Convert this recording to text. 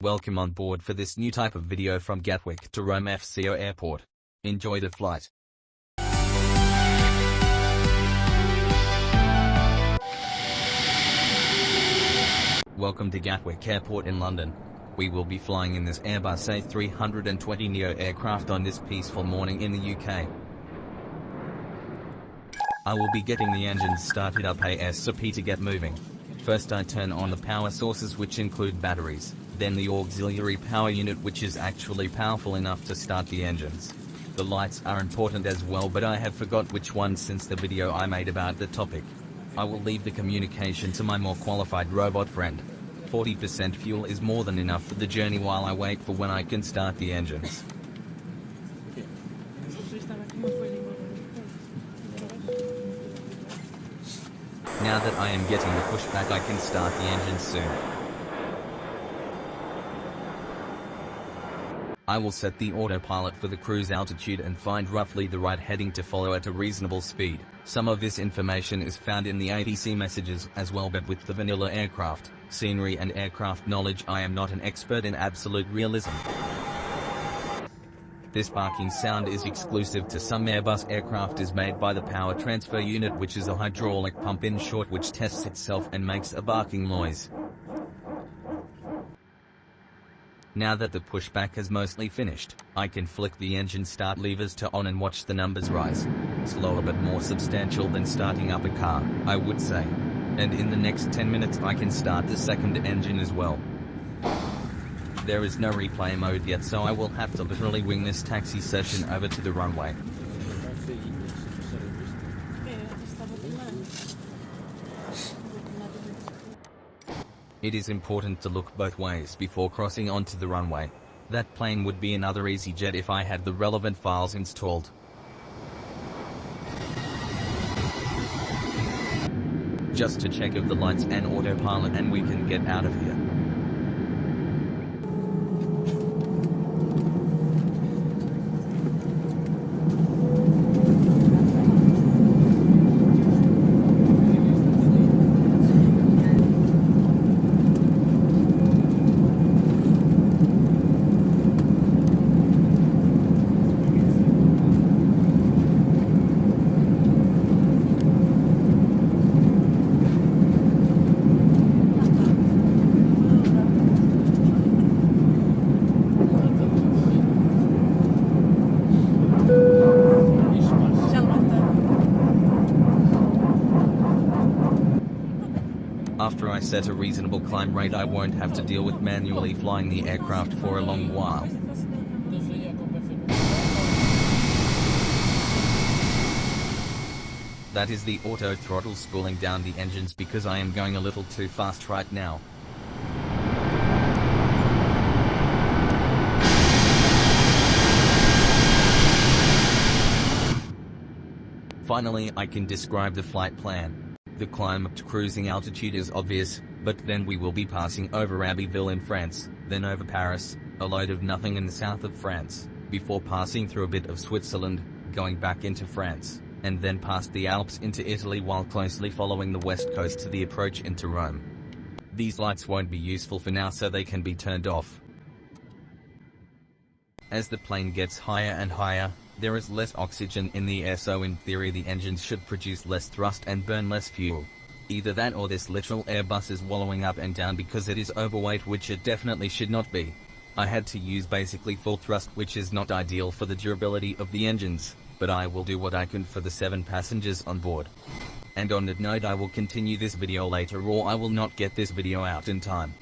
Welcome on board for this new type of video from Gatwick to Rome FCO Airport. Enjoy the flight. Welcome to Gatwick Airport in London. We will be flying in this Airbus A320neo aircraft on this peaceful morning in the UK. I will be getting the engines started up ASAP to get moving. First I turn on the power sources, which include batteries, then the auxiliary power unit, which is actually powerful enough to start the engines. The lights are important as well, but I have forgot which one since the video I made about the topic. I will leave the communication to my more qualified robot friend. 40% fuel is more than enough for the journey while I wait for when I can start the engines. Now that I am getting the pushback, I can start the engines soon. I will set the autopilot for the cruise altitude and find roughly the right heading to follow at a reasonable speed. Some of this information is found in the ATC messages as well, but with the vanilla aircraft, scenery and aircraft knowledge, I am not an expert in absolute realism. This barking sound is exclusive to some Airbus aircraft, is made by the power transfer unit, which is a hydraulic pump in short, which tests itself and makes a barking noise. Now that the pushback has mostly finished, I can flick the engine start levers to on and watch the numbers rise. Slower but more substantial than starting up a car, I would say. And in the next 10 minutes I can start the second engine as well. There is no replay mode yet, so I will have to literally wing this taxi session over to the runway. It is important to look both ways before crossing onto the runway. That plane would be another Easyjet if I had the relevant files installed. Just to check if the lights and autopilot, and we can get out of here. After I set a reasonable climb rate, I won't have to deal with manually flying the aircraft for a long while. That is the auto throttle spooling down the engines because I am going a little too fast right now. Finally, I can describe the flight plan. The climb up to cruising altitude is obvious, but then we will be passing over Abbeville in France, then over Paris, a load of nothing in the south of France, before passing through a bit of Switzerland, going back into France, and then past the Alps into Italy while closely following the west coast to the approach into Rome. These lights won't be useful for now, so they can be turned off. As the plane gets higher and higher, there is less oxygen in the air, so in theory the engines should produce less thrust and burn less fuel. Either that or this literal Airbus is wallowing up and down because it is overweight, which it definitely should not be. I had to use basically full thrust, which is not ideal for the durability of the engines, but I will do what I can for the 7 passengers on board. And on that note, I will continue this video later, or I will not get this video out in time.